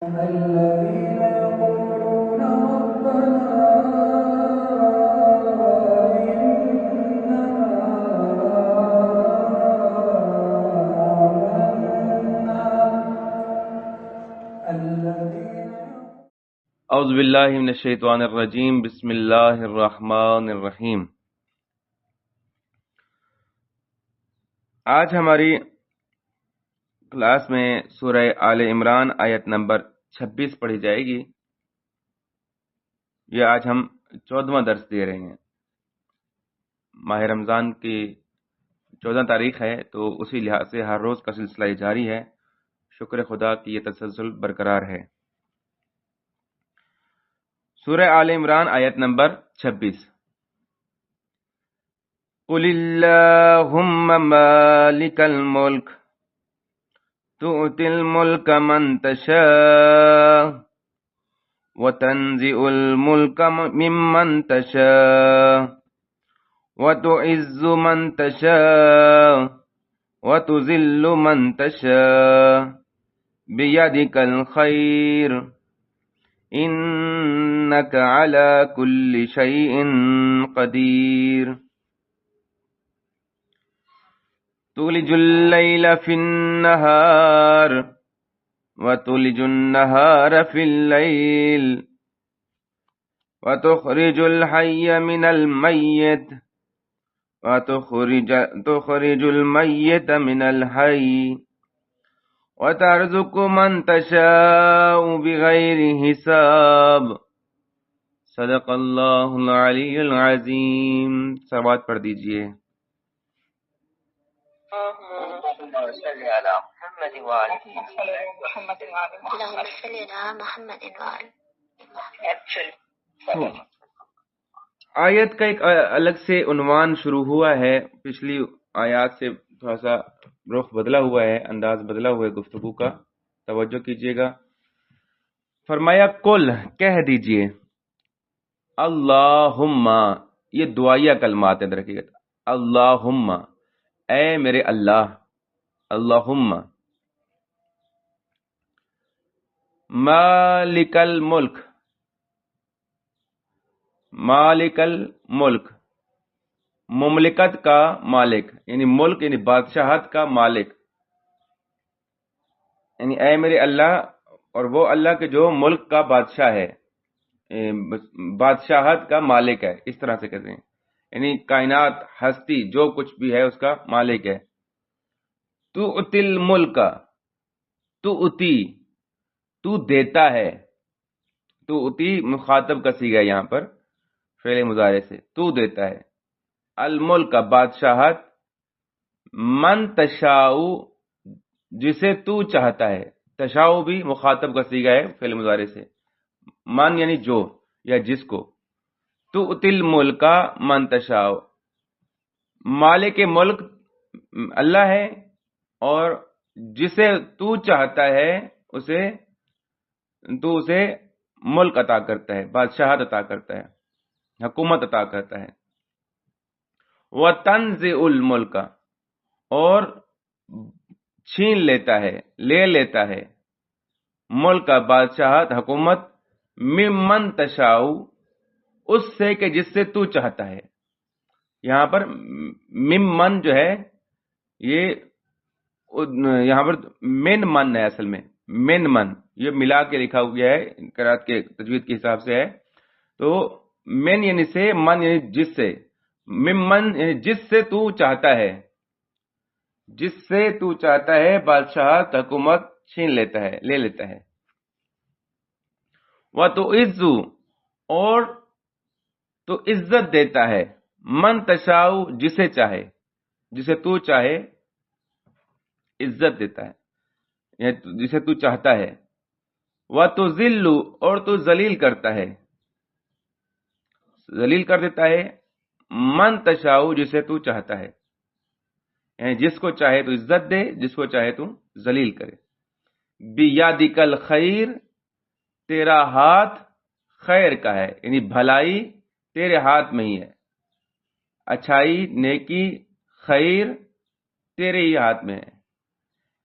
الذين يقولون ربنا إننا اعوذ باللہ من الشیطان الرجیم، بسم اللہ الرحمن الرحیم۔ آج ہماری کلاس میں سورہ آل عمران آیت نمبر 26 پڑھی جائے گی۔ یہ آج ہم 14واں درس دے رہے ہیں۔ ماہ رمضان کی 14 تاریخ ہے، تو اسی لحاظ سے ہر روز کا سلسلہ جاری ہے۔ شکر خدا کی یہ تسلسل برقرار ہے۔ سورہ آل عمران آیت نمبر 26۔ قل اللہم مالک الملک تؤتی الملک من تشاء وتنزع الملک ممن تشاء وتعز من تشاء وتذل من تشاء بیدک الخیر انک علی کل شیء قدیر تولج اللیل فی النہار وتولج النہار فی اللیل وتخرج الحی من المیت وتخرج المیت من الحی وترزق من تشاء بغیر حساب۔ صدق اللہ العلی العظیم۔ صلوات پڑھ دیجئے۔ اللهم صل على محمد وعلى اللهم صل على محمد وعلى آیت کا ایک الگ سے عنوان شروع ہوا ہے۔ پچھلی آیات سے تھوڑا سا رخ بدلا ہوا ہے، انداز بدلا ہوا ہے گفتگو کا، توجہ کیجیے گا۔ فرمایا قل، کہہ دیجئے، اللہم، یہ دعائیہ کلمات ہیں، رکھیے گا، اللہم، اے میرے اللہ، اللہم، مالک الملک، مالک الملک، مملکت کا مالک، یعنی ملک یعنی بادشاہت کا مالک، یعنی اے میرے اللہ، اور وہ اللہ کے جو ملک کا بادشاہ ہے، بادشاہت کا مالک ہے، اس طرح سے کہتے ہیں، یعنی کائنات، ہستی، جو کچھ بھی ہے اس کا مالک ہے۔ تو اتل ملک، تو اتی، تو دیتا ہے، تو اتی مخاطب کا صیغہ ہے یہاں پر فعل مضارع سے، تو دیتا ہے، الملک، بادشاہت، من تشاء، جسے تو چاہتا ہے، تشاء بھی مخاطب کا صیغہ ہے فعل مضارع سے، من یعنی جو یا جس کو، تو اتل ملک من تشاء، مالک ملک اللہ ہے، اور جسے تو چاہتا ہے اسے تو اسے ملک عطا کرتا ہے، بادشاہت عطا کرتا ہے، حکومت عطا کرتا ہے۔ وَتَنزِعُ الْمُلْكَ، اور چھین لیتا ہے، لے لیتا ہے، ملک، بادشاہت، حکومت، ممن تشاء، اس سے کہ جس سے تو چاہتا ہے۔ یہاں پر ممن جو ہے یہ یہاں پر من من ہے، اصل میں من من، یہ ملا کے لکھا گیا ہے، قرات کے تجوید کے حساب سے ہے، تو من یعنی سے، من یعنی جس سے، ممن یعنی جس سے تو چاہتا ہے، جس سے تو چاہتا ہے بادشاہت، حکومت چھین لیتا ہے، لے لیتا ہے۔ وَتُعِزُّ، اور تو عزت دیتا ہے، من تشاء، جسے چاہے، جسے تو چاہے عزت دیتا ہے، جسے تو چاہتا ہے۔ وَتُذِلُّ، اور تو ذلیل کرتا ہے، ذلیل کر دیتا ہے، من تشاء، جسے تو چاہتا ہے، یعنی جس کو چاہے تو عزت دے، جس کو چاہے تو ذلیل کرے۔ بیدک الخیر، تیرا ہاتھ خیر کا ہے، یعنی بھلائی تیرے ہاتھ میں ہی ہے، اچھائی، نیکی، خیر تیرے ہی ہاتھ میں ہے۔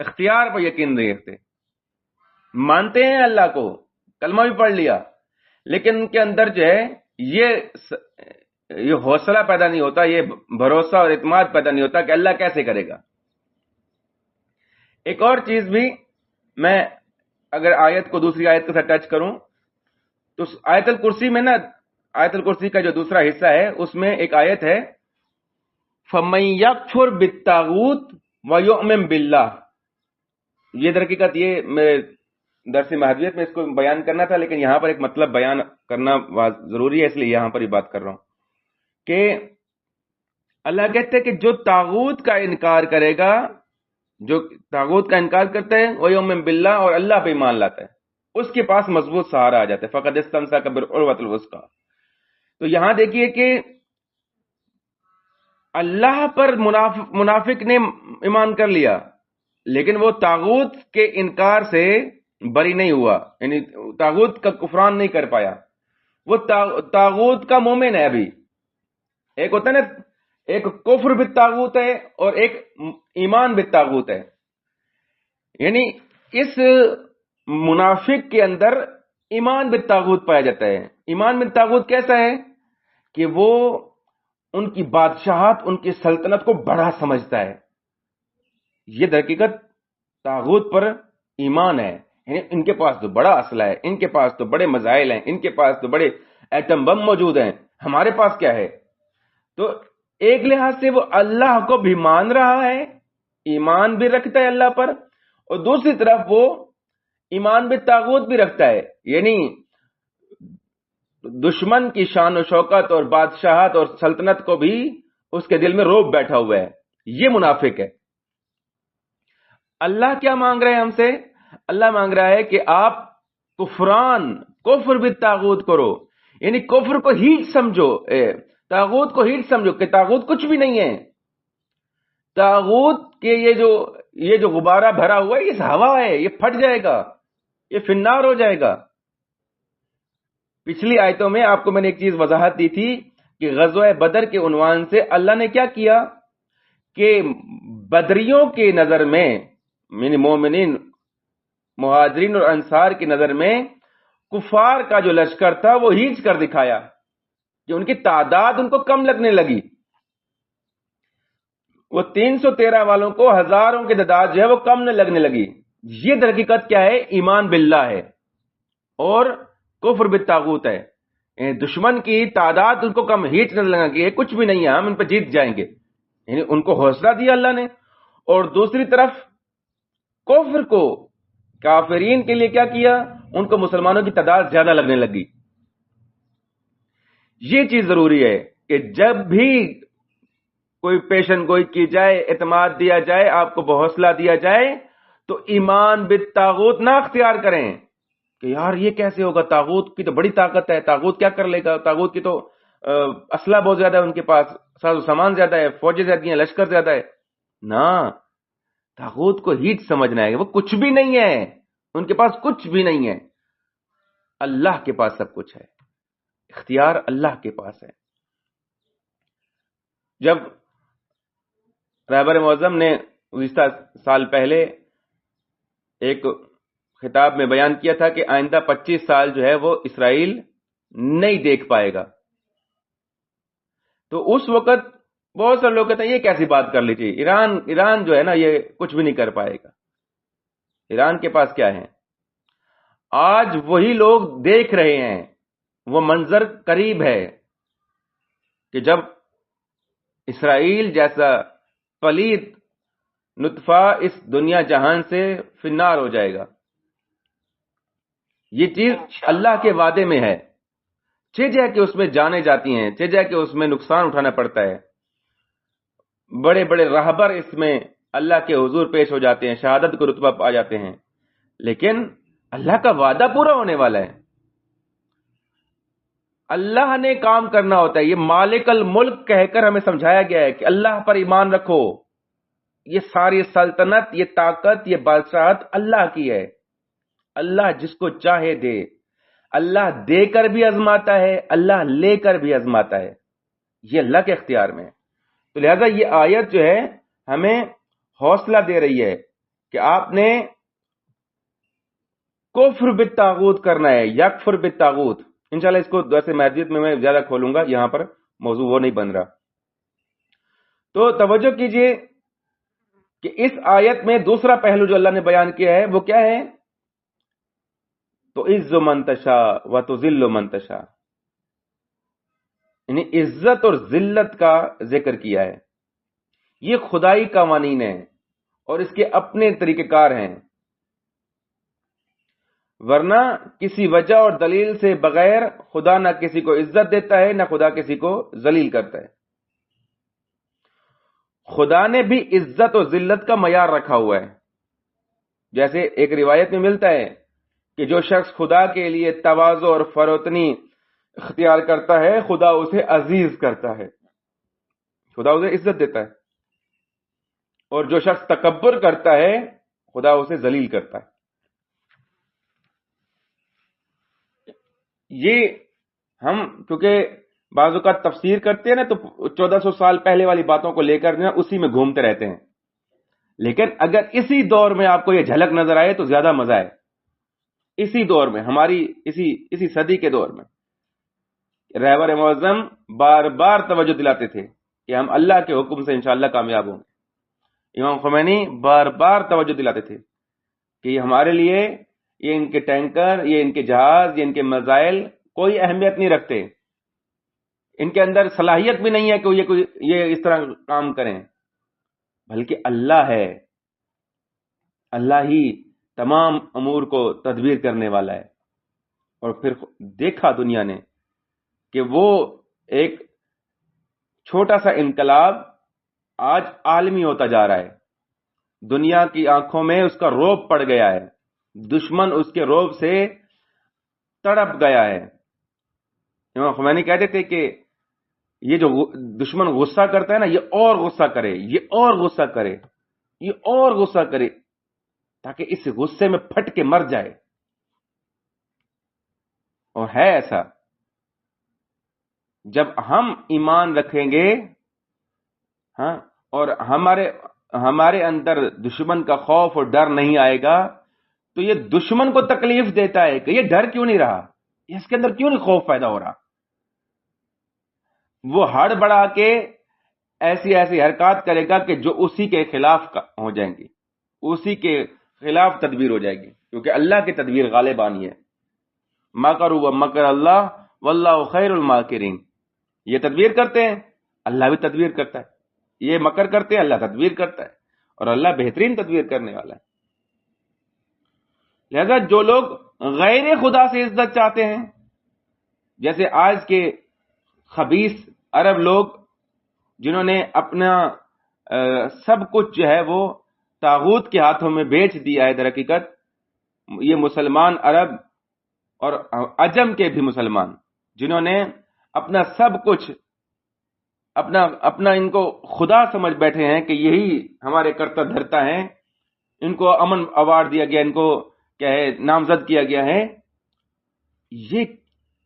اختیار پر یقین نہیں رکھتے، مانتے ہیں اللہ کو، کلمہ بھی پڑھ لیا، لیکن ان کے اندر جو ہے یہ حوصلہ پیدا نہیں ہوتا، یہ بھروسہ اور اعتماد پیدا نہیں ہوتا کہ اللہ کیسے کرے گا۔ ایک اور چیز بھی، میں اگر آیت کو دوسری آیت کے ساتھ ٹچ کروں تو آیت الکرسی میں نا، آیت الکرسی کا جو دوسرا حصہ ہے اس میں ایک آیت ہے فَمَن يَكْفُرْ بِالطَّاغُوتِ وَيُؤْمِن بِاللَّهِ۔ یہ در حقیقت یہ میرے درس مہدویت میں اس کو بیان کرنا تھا، لیکن یہاں پر ایک مطلب بیان کرنا ضروری ہے، اس لیے یہاں پر یہ بات کر رہا ہوں کہ اللہ کہتے ہیں کہ جو طاغوت کا انکار کرے گا، جو طاغوت کا انکار کرتا ہے وَيُؤْمِن بِاللَّهِ، اور اللہ پہ ایمان لاتا ہے، اس کے پاس مضبوط سہارا آ جاتا ہے، فَقَدِ اسْتَمْسَكَ بِالْعُرْوَةِ الْوُثْقَىٰ۔ تو یہاں دیکھیے کہ اللہ پر منافق نے ایمان کر لیا، لیکن وہ طاغوت کے انکار سے بری نہیں ہوا، یعنی طاغوت کا کفران نہیں کر پایا، وہ طاغوت کا مومن ہے۔ ابھی ایک ہوتا ہے نا، ایک کفر بالطاغوت ہے اور ایک ایمان بالطاغوت ہے، یعنی اس منافق کے اندر ایمان بالطاغوت پایا جاتا ہے۔ ایمان بالطاغوت کیسا ہے کہ وہ ان کی بادشاہت، ان کی سلطنت کو بڑا سمجھتا ہے، یہ در حقیقت طاغوت پر ایمان ہے، یعنی ان کے پاس تو بڑا اسلحہ ہے، ان کے پاس تو بڑے میزائل ہیں، ان کے پاس تو بڑے ایٹم بم موجود ہیں، ہمارے پاس کیا ہے؟ تو ایک لحاظ سے وہ اللہ کو بھی مان رہا ہے، ایمان بھی رکھتا ہے اللہ پر، اور دوسری طرف وہ ایمان بالطاغوت بھی رکھتا ہے، یعنی دشمن کی شان و شوکت اور بادشاہت اور سلطنت کو بھی اس کے دل میں روب بیٹھا ہوا ہے، یہ منافق ہے۔ اللہ کیا مانگ رہے ہیں ہم سے؟ اللہ مانگ رہا ہے کہ آپ کفر بالطاغوت کرو، یعنی کفر کو ہیٹ سمجھو، طاغوت کو ہیٹ سمجھو کہ طاغوت کچھ بھی نہیں ہے، طاغوت کے یہ جو غبارہ بھرا ہوا ہے یہ ہوا ہے، یہ پھٹ جائے گا، یہ فنار ہو جائے گا۔ پچھلی آیتوں میں آپ کو میں نے ایک چیز وضاحت دی تھی کہ غزوہ بدر کے عنوان سے اللہ نے کیا کیا کہ بدریوں کی نظر میں، یعنی مومنین، مہاجرین اور انصار کی نظر میں کفار کا جو لشکر تھا وہ ہیچ کر دکھایا کہ ان کی تعداد ان کو کم لگنے لگی، وہ 313 والوں کو ہزاروں کی تعداد جو ہے وہ کم نہ لگنے لگی۔ یہ در حقیقت کیا ہے؟ ایمان باللہ ہے اور کفر بالطاغوت ہے، دشمن کی تعداد ان کو کم ہیٹ نہ لگا کہ یہ کچھ بھی نہیں ہے، ہم ان پہ جیت جائیں گے، یعنی ان کو حوصلہ دیا اللہ نے، اور دوسری طرف کفر کو، کافرین کے لیے کیا کیا؟ ان کو مسلمانوں کی تعداد زیادہ لگنے لگی۔ یہ چیز ضروری ہے کہ جب بھی کوئی پیشن گوئی کی جائے، اعتماد دیا جائے، آپ کو حوصلہ دیا جائے، تو ایمان بالطاغوت نہ اختیار کریں کہ یار یہ کیسے ہوگا، طاغوت کی تو بڑی طاقت ہے، طاغوت کیا کر لے گا، طاغوت کی تو اسلحہ بہت زیادہ ہے، ان کے پاس ساز و سامان زیادہ ہے، فوجیں زیادہ ہیں، لشکر زیادہ ہے۔ نہ، طاغوت کو ہیچ سمجھنا ہے، وہ کچھ بھی نہیں ہے، ان کے پاس کچھ بھی نہیں ہے، اللہ کے پاس سب کچھ ہے، اختیار اللہ کے پاس ہے۔ جب رہبر معظم نے گزشتہ سال پہلے ایک خطاب میں بیان کیا تھا کہ آئندہ 25 سال جو ہے وہ اسرائیل نہیں دیکھ پائے گا، تو اس وقت بہت سارے لوگ کہتے ہیں یہ کیسی بات کر لیجیے، ایران جو ہے نا یہ کچھ بھی نہیں کر پائے گا۔ ایران کے پاس کیا ہے؟ آج وہی لوگ دیکھ رہے ہیں، وہ منظر قریب ہے کہ جب اسرائیل جیسا پلید نطفہ اس دنیا جہان سے فنار ہو جائے گا۔ یہ چیز اللہ کے وعدے میں ہے، چیزیں کہ اس میں جانے جاتی ہیں، چیزیں کہ اس میں نقصان اٹھانا پڑتا ہے، بڑے بڑے راہبر اس میں اللہ کے حضور پیش ہو جاتے ہیں، شہادت کو رتبہ پا جاتے ہیں، لیکن اللہ کا وعدہ پورا ہونے والا ہے، اللہ نے کام کرنا ہوتا ہے۔ یہ مالک الملک کہہ کر ہمیں سمجھایا گیا ہے کہ اللہ پر ایمان رکھو، یہ ساری سلطنت، یہ طاقت، یہ بادشاہت اللہ کی ہے، اللہ جس کو چاہے دے، اللہ دے کر بھی آزماتا ہے، اللہ لے کر بھی آزماتا ہے، یہ اللہ کے اختیار میں ہے۔ تو لہذا یہ آیت جو ہے ہمیں حوصلہ دے رہی ہے کہ آپ نے کفر بالطاغوت کرنا ہے، یکفر بالطاغوت. انشاءاللہ اس کو ویسے مسجد میں زیادہ کھولوں گا، یہاں پر موضوع وہ نہیں بن رہا. تو توجہ کیجئے کہ اس آیت میں دوسرا پہلو جو اللہ نے بیان کیا ہے وہ کیا ہے؟ تو عز من تشاء و تذل من تشاء، یعنی عزت اور ذلت کا ذکر کیا ہے. یہ خدائی قوانین ہیں اور اس کے اپنے طریقہ کار ہیں، ورنہ کسی وجہ اور دلیل سے بغیر خدا نہ کسی کو عزت دیتا ہے نہ خدا کسی کو ذلیل کرتا ہے. خدا نے بھی عزت اور ذلت کا معیار رکھا ہوا ہے. جیسے ایک روایت میں ملتا ہے کہ جو شخص خدا کے لیے تواضع اور فروتنی اختیار کرتا ہے خدا اسے عزیز کرتا ہے، خدا اسے عزت دیتا ہے، اور جو شخص تکبر کرتا ہے خدا اسے ذلیل کرتا ہے. یہ ہم کیونکہ بعض اوقات تفسیر کرتے ہیں نا تو 1400 سال پہلے والی باتوں کو لے کر اسی میں گھومتے رہتے ہیں، لیکن اگر اسی دور میں آپ کو یہ جھلک نظر آئے تو زیادہ مزہ ہے. اسی دور میں، ہماری اسی صدی کے دور میں رہبر معظم بار بار توجہ دلاتے تھے کہ ہم اللہ کے حکم سے انشاءاللہ کامیاب ہوں گے. امام خمینی بار بار توجہ دلاتے تھے کہ یہ ہمارے لیے، یہ ان کے ٹینکر، یہ ان کے جہاز، یہ ان کے میزائل کوئی اہمیت نہیں رکھتے، ان کے اندر صلاحیت بھی نہیں ہے کہ یہ اس طرح کام کریں، بلکہ اللہ ہے، اللہ ہی تمام امور کو تدبیر کرنے والا ہے. اور پھر دیکھا دنیا نے کہ وہ ایک چھوٹا سا انقلاب آج عالمی ہوتا جا رہا ہے. دنیا کی آنکھوں میں اس کا روب پڑ گیا ہے، دشمن اس کے روب سے تڑپ گیا ہے. امام خمینی کہتے تھے کہ یہ جو دشمن غصہ کرتا ہے نا، یہ اور غصہ کرے، یہ اور غصہ کرے، یہ اور غصہ کرے، تاکہ اس غصے میں پھٹ کے مر جائے. اور ہے ایسا، جب ہم ایمان رکھیں گے ہاں اور ہمارے اندر دشمن کا خوف اور ڈر نہیں آئے گا تو یہ دشمن کو تکلیف دیتا ہے کہ یہ ڈر کیوں نہیں رہا، اس کے اندر کیوں نہیں خوف پیدا ہو رہا. وہ ہڑ بڑھا کے ایسی حرکات کرے گا کہ جو اسی کے خلاف ہو جائیں گی، اسی کے خلاف تدبیر ہو جائے گی، کیونکہ اللہ کی تدبیر غالب آنی ہے. مکروا ومکر اللہ واللہ خیر الماکرین. یہ تدبیر کرتے ہیں، اللہ بھی تدبیر کرتا ہے. یہ مکر کرتے ہیں، اللہ تدبیر کرتا ہے، اور اللہ بہترین تدبیر کرنے والا ہے. لہذا جو لوگ غیر خدا سے عزت چاہتے ہیں، جیسے آج کے خبیث عرب لوگ جنہوں نے اپنا سب کچھ جو ہے وہ طاغوت کے ہاتھوں میں بیچ دیا ہے، در حقیقت یہ مسلمان عرب اور عجم کے بھی مسلمان جنہوں نے اپنا سب کچھ اپنا ان کو خدا سمجھ بیٹھے ہیں کہ یہی ہمارے کرتا دھرتا ہیں، ان کو امن ایوارڈ دیا گیا، ان کو کیا ہے نامزد کیا گیا ہے،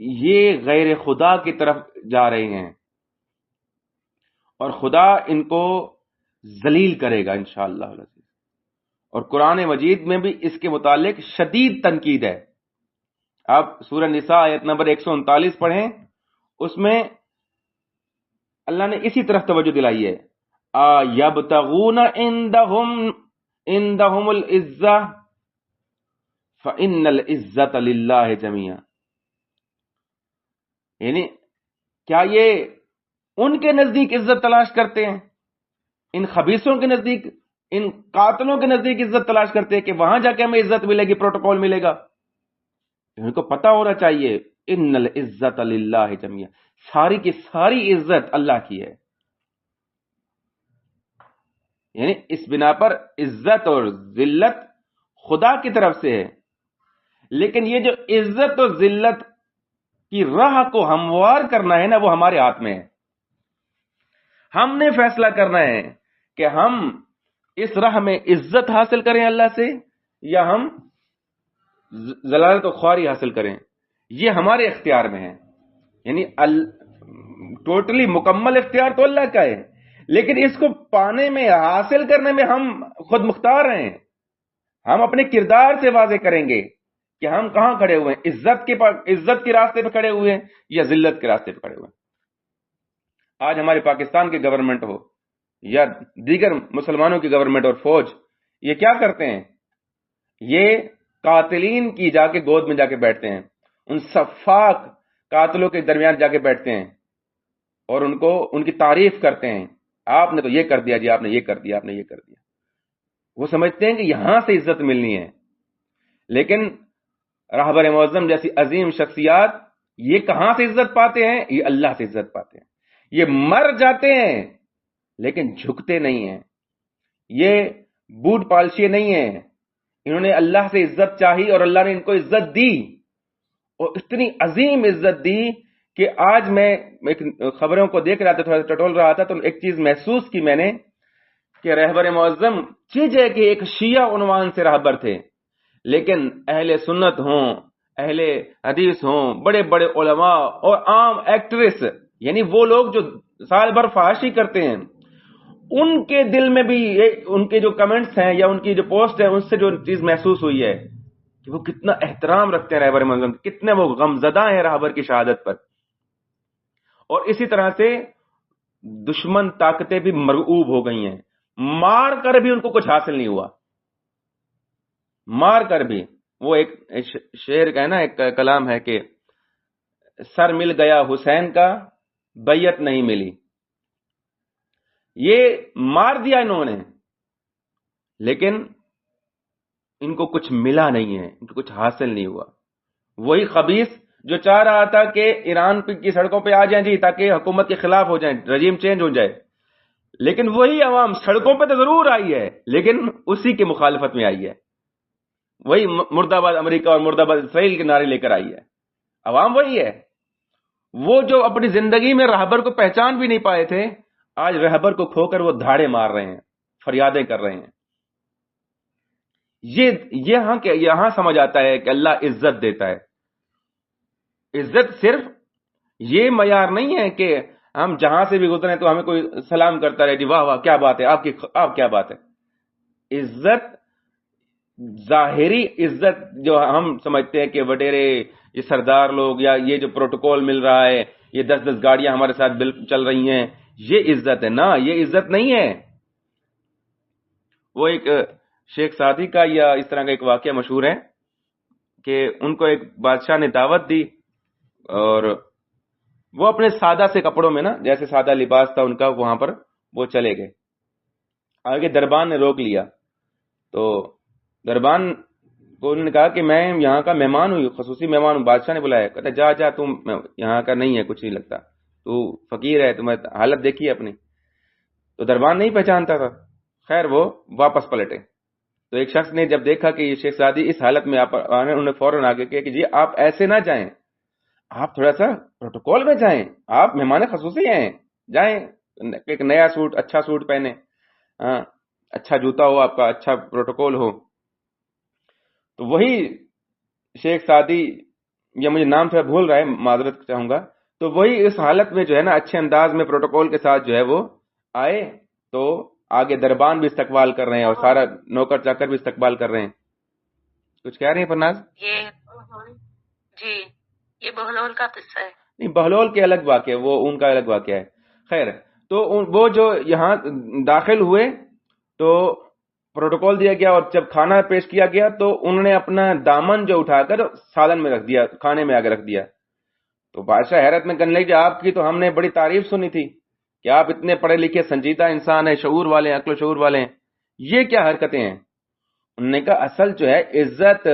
یہ غیر خدا کی طرف جا رہے ہیں اور خدا ان کو ذلیل کرے گا انشاءاللہ. اور قرآن مجید میں بھی اس کے متعلق شدید تنقید ہے. آپ سورہ نساء آیت نمبر 139 پڑھیں، اس میں اللہ نے اسی طرف توجہ دلائی ہے. یبتغون عندهم العزہ فإن العزة للہ جميعا. یعنی کیا یہ ان کے نزدیک عزت تلاش کرتے ہیں، ان خبیثوں کے نزدیک، ان قاتلوں کے نزدیک عزت تلاش کرتے ہیں کہ وہاں جا کے ہمیں عزت ملے گی، پروٹوکول ملے گا؟ ان کو پتا ہونا چاہیے ان العزت للہ جميعا، ساری کی ساری عزت اللہ کی ہے. یعنی اس بنا پر عزت اور ذلت خدا کی طرف سے ہے، لیکن یہ جو عزت اور ذلت کی راہ کو ہموار کرنا ہے نا، وہ ہمارے ہاتھ میں ہے. ہم نے فیصلہ کرنا ہے کہ ہم اس راہ میں عزت حاصل کریں اللہ سے، یا ہم ذلالت و خواری حاصل کریں. یہ ہمارے اختیار میں ہے. یعنی ٹوٹلی مکمل اختیار تو اللہ کا ہے، لیکن اس کو پانے میں، حاصل کرنے میں ہم خود مختار ہیں. ہم اپنے کردار سے واضح کریں گے کہ ہم کہاں کھڑے ہوئے ہیں، عزت کے راستے پہ کھڑے ہوئے ہیں یا ذلت کے راستے پہ کھڑے ہوئے ہیں۔ آج ہمارے پاکستان کی گورنمنٹ ہو یا دیگر مسلمانوں کی گورنمنٹ اور فوج، یہ کیا کرتے ہیں؟ یہ قاتلین کی جا کے گود میں جا کے بیٹھتے ہیں، ان سفاک قاتلوں کے درمیان جا کے بیٹھتے ہیں اور ان کی تعریف کرتے ہیں، آپ نے تو یہ کر دیا جی، آپ نے یہ کر دیا، آپ نے یہ کر دیا۔ وہ سمجھتے ہیں کہ یہاں سے عزت ملنی ہے، لیکن رہبر معظم جیسی عظیم شخصیات یہ کہاں سے عزت پاتے ہیں؟ یہ اللہ سے عزت پاتے ہیں۔ یہ مر جاتے ہیں لیکن جھکتے نہیں ہیں، یہ بوٹ پالشی نہیں ہیں، انہوں نے اللہ سے عزت چاہی اور اللہ نے ان کو عزت دی، اور اتنی عظیم عزت دی کہ آج میں ایک خبروں کو دیکھ رہا تھا، تھوڑا ٹٹول رہا تھا، تو ایک چیز محسوس کی میں نے کہ رہبر معظم چیز ہے کہ ایک شیعہ عنوان سے رہبر تھے، لیکن اہل سنت ہوں، اہل حدیث ہوں، بڑے بڑے علماء اور عام ایکٹریس، یعنی وہ لوگ جو سال بھر فحاشی کرتے ہیں، ان کے دل میں بھی ان کے جو کمنٹس ہیں یا ان کی جو پوسٹ ہے، ان سے جو چیز محسوس ہوئی ہے کہ وہ کتنا احترام رکھتے ہیں رہبر معظم، کتنے وہ غمزدہ ہیں رہبر کی شہادت پر، اور اسی طرح سے دشمن طاقتیں بھی مرعوب ہو گئی ہیں، مار کر بھی ان کو کچھ حاصل نہیں ہوا، مار کر بھی۔ وہ ایک شعر کا ہے نا، ایک کلام ہے کہ سر مل گیا حسین کا بیعت نہیں ملی، یہ مار دیا انہوں نے لیکن ان کو کچھ ملا نہیں ہے، ان کو کچھ حاصل نہیں ہوا۔ وہی خبیث جو چاہ رہا تھا کہ ایران کی سڑکوں پہ آ جائیں جی تاکہ حکومت کے خلاف ہو جائیں، رجیم چینج ہو جائے، لیکن وہی عوام سڑکوں پہ تو ضرور آئی ہے لیکن اسی کی مخالفت میں آئی ہے، وہی مرد آباد امریکہ اور مرد آباد اسرائیل کے نعرے لے کر آئی ہے، عوام وہی ہے۔ وہ جو اپنی زندگی میں رہبر کو پہچان بھی نہیں پائے تھے، آج رہبر کو کھو کر وہ دھاڑے مار رہے ہیں، فریادیں کر رہے ہیں۔ یہاں سمجھ آتا ہے کہ اللہ عزت دیتا ہے۔ عزت صرف یہ معیار نہیں ہے کہ ہم جہاں سے بھی گزریں تو ہمیں کوئی سلام کرتا رہے، جی واہ واہ کیا بات ہے آپ کیا بات ہے۔ عزت ظاہری عزت جو ہم سمجھتے ہیں کہ وڈیرے یہ سردار لوگ یا یہ جو پروٹوکول مل رہا ہے، یہ 10 گاڑیاں ہمارے ساتھ چل رہی ہیں، یہ عزت ہے نا، یہ عزت نہیں ہے۔ وہ ایک شیخ سعدی کا یا اس طرح کا ایک واقعہ مشہور ہے کہ ان کو ایک بادشاہ نے دعوت دی اور وہ اپنے سادہ سے کپڑوں میں نا، جیسے سادہ لباس تھا ان کا، وہاں پر وہ چلے گئے۔ آگے دربان نے روک لیا تو دربان کو انہوں نے کہا کہ میں یہاں کا مہمان ہوں، خصوصی مہمان ہوں، بادشاہ نے بلایا، کہتا جا تم یہاں کا نہیں ہے، کچھ نہیں لگتا، تو فقیر ہے، تمہیں حالت دیکھی اپنی۔ تو دربان نہیں پہچانتا تھا، خیر وہ واپس پلٹے۔ تو ایک شخص نے جب دیکھا کہ یہ شیخ سعدی اس حالت میں انہوں نے فوراً آگے کہا کہ جی آپ ایسے نہ جائیں، آپ تھوڑا سا پروٹوکول میں جائیں، آپ مہمان خصوصی ہیں، جائیں ایک نیا سوٹ، اچھا سوٹ پہنے، اچھا جوتا ہو آپ کا، اچھا پروٹوکول ہو۔ تو وہی شیخ سعدی، یا مجھے نام تھوڑا بھول رہا ہے، معذرت چاہوں گا، تو وہی اس حالت میں جو ہے نا اچھے انداز میں پروٹوکول کے ساتھ جو ہے وہ آئے، تو آگے دربان بھی استقبال کر رہے ہیں اور سارا نوکر چاکر بھی استقبال کر رہے ہیں۔ کچھ کہہ رہے ہیں فرناز؟ یہ بہلول کا قصہ ہے۔ نہیں، بہلول کے الگ واقعہ، وہ ان کا الگ واقعہ ہے۔ خیر، تو وہ جو یہاں داخل ہوئے تو پروٹوکول دیا گیا اور جب کھانا پیش کیا گیا تو انہوں نے اپنا دامن جو اٹھا کر سالن میں رکھ دیا، کھانے میں آگے رکھ دیا۔ تو بادشاہ حیرت میں کہنے لگے کہ آپ کی تو ہم نے بڑی تعریف سنی تھی کہ آپ اتنے پڑھے لکھے سنجیدہ انسان ہیں، شعور والے ہیں، عقل و شعور والے ہیں، یہ کیا حرکتیں ہیں؟ انہوں نے کہا اصل جو ہے عزت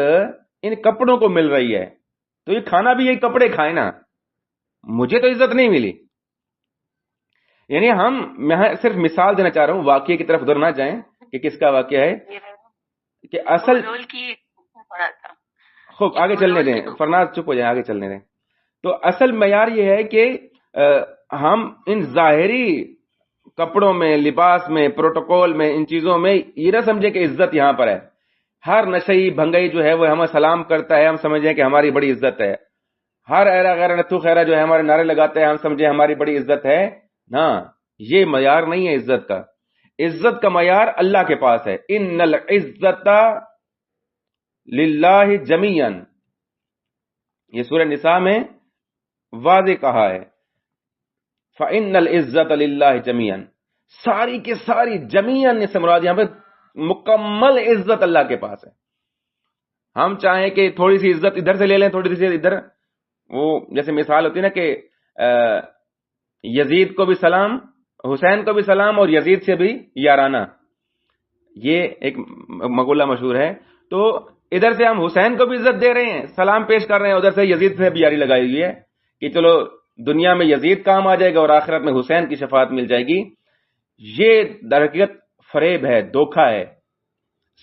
ان کپڑوں کو مل رہی ہے، تو یہ کھانا بھی یہی کپڑے کھائے نا، مجھے تو عزت نہیں ملی۔ یعنی میں صرف مثال دینا چاہ رہا ہوں، واقعے کی طرف ادھر نہ جائیں کہ کس کا واقعہ ہے، کہ اصل خوب آگے چلنے دیں، فرناز چپ ہو جائیں، آگے چلنے دیں۔ تو اصل معیار یہ ہے کہ ہم ان ظاہری کپڑوں میں، لباس میں، پروٹوکول میں، ان چیزوں میں یہ نہ سمجھیں کہ عزت یہاں پر ہے۔ ہر نشئی بھنگئی جو ہے وہ ہمیں سلام کرتا ہے، ہم سمجھیں کہ ہماری بڑی عزت ہے۔ ہر ایرا غیر نتھو خیرہ جو ہے ہمارے نعرے لگاتے ہیں، ہم سمجھیں ہماری بڑی عزت ہے۔ نا، یہ معیار نہیں ہے عزت کا۔ عزت کا معیار اللہ کے پاس ہے۔ ان العزت للہ جمیعاً، یہ سورہ نساء میں واضح کہا ہے، فَإِنَّ الْعِزَّةَ لِلَّهِ جَمِيعًا، ساری کے ساری جمیعاً سے مراد یہاں پہ مکمل عزت اللہ کے پاس ہے۔ ہم چاہیں کہ تھوڑی سی عزت ادھر سے لے لیں، تھوڑی سی ادھر، وہ جیسے مثال ہوتی ہے نا کہ یزید کو بھی سلام، حسین کو بھی سلام، اور یزید سے بھی یارانہ، یہ ایک مقولہ مشہور ہے۔ تو ادھر سے ہم حسین کو بھی عزت دے رہے ہیں، سلام پیش کر رہے ہیں، ادھر سے یزید سے بھی یاری لگائی ہوئی ہے کہ چلو دنیا میں یزید کام آ جائے گا اور آخرت میں حسین کی شفاعت مل جائے گی۔ یہ در حقیقت فریب ہے، دھوکہ ہے۔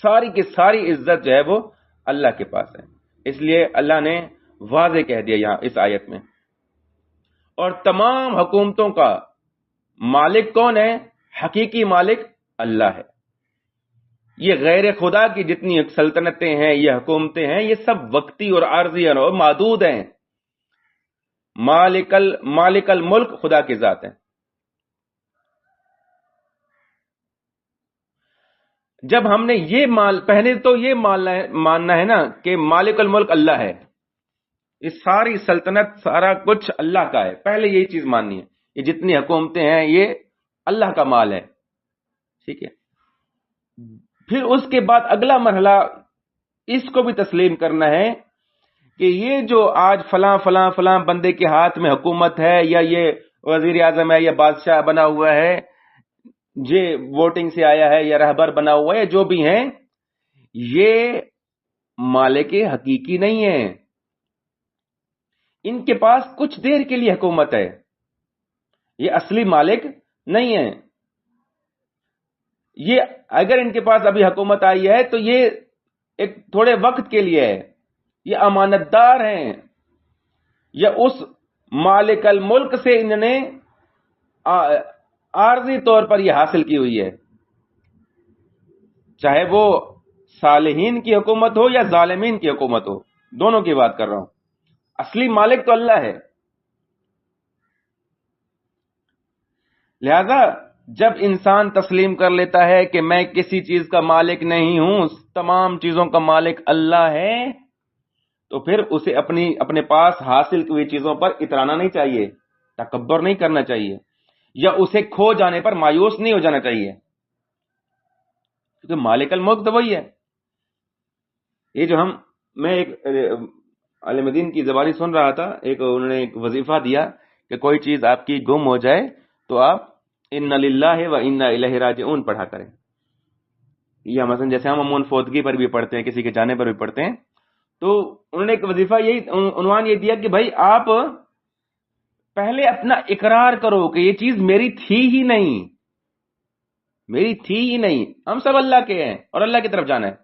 ساری کی ساری عزت جو ہے وہ اللہ کے پاس ہے۔ اس لیے اللہ نے واضح کہہ دیا یہاں اس آیت میں۔ اور تمام حکومتوں کا مالک کون ہے؟ حقیقی مالک اللہ ہے۔ یہ غیر خدا کی جتنی سلطنتیں ہیں، یہ حکومتیں ہیں، یہ سب وقتی اور عارضی اور محدود ہیں۔ مالک الملک خدا کی ذات ہے۔ جب ہم نے یہ پہلے تو یہ ماننا ہے نا کہ مالک الملک اللہ ہے، یہ ساری سلطنت سارا کچھ اللہ کا ہے، پہلے یہی چیز ماننی ہے، یہ جتنی حکومتیں ہیں یہ اللہ کا مال ہے، ٹھیک ہے۔ پھر اس کے بعد اگلا مرحلہ اس کو بھی تسلیم کرنا ہے کہ یہ جو آج فلاں فلاں فلاں بندے کے ہاتھ میں حکومت ہے، یا یہ وزیر اعظم ہے، یا بادشاہ بنا ہوا ہے، یہ ووٹنگ سے آیا ہے، یا رہبر بنا ہوا ہے، جو بھی ہیں، یہ مالک حقیقی نہیں ہے۔ ان کے پاس کچھ دیر کے لیے حکومت ہے، یہ اصلی مالک نہیں ہے۔ یہ اگر ان کے پاس ابھی حکومت آئی ہے تو یہ ایک تھوڑے وقت کے لیے ہے، یہ امانت دار ہیں، یا اس مالک الملک سے انہوں نے عارضی طور پر یہ حاصل کی ہوئی ہے، چاہے وہ صالحین کی حکومت ہو یا ظالمین کی حکومت ہو، دونوں کی بات کر رہا ہوں۔ اصلی مالک تو اللہ ہے۔ لہذا جب انسان تسلیم کر لیتا ہے کہ میں کسی چیز کا مالک نہیں ہوں، تمام چیزوں کا مالک اللہ ہے، تو پھر اسے اپنے پاس حاصل کی ہوئی چیزوں پر اترانا نہیں چاہیے، تکبر نہیں کرنا چاہیے، یا اسے کھو جانے پر مایوس نہیں ہو جانا چاہیے، کیونکہ مالک الملک تو وہی ہے۔ یہ جو میں ایک عالم دین کی زبانی سن رہا تھا، انہوں نے ایک وظیفہ دیا کہ کوئی چیز آپ کی گم ہو جائے تو آپ ان للہ و انا الیہ راجعون پڑھا کریں، یا مثلا جیسے ہم عموماً فوتگی پر بھی پڑھتے ہیں، کسی کے جانے پر بھی پڑھتے ہیں، تو انہوں نے ایک وظیفہ عنوان یہ دیا کہ بھائی آپ پہلے اپنا اقرار کرو کہ یہ چیز میری تھی ہی نہیں، میری تھی ہی نہیں، ہم سب اللہ کے ہیں اور اللہ کی طرف جانا ہے۔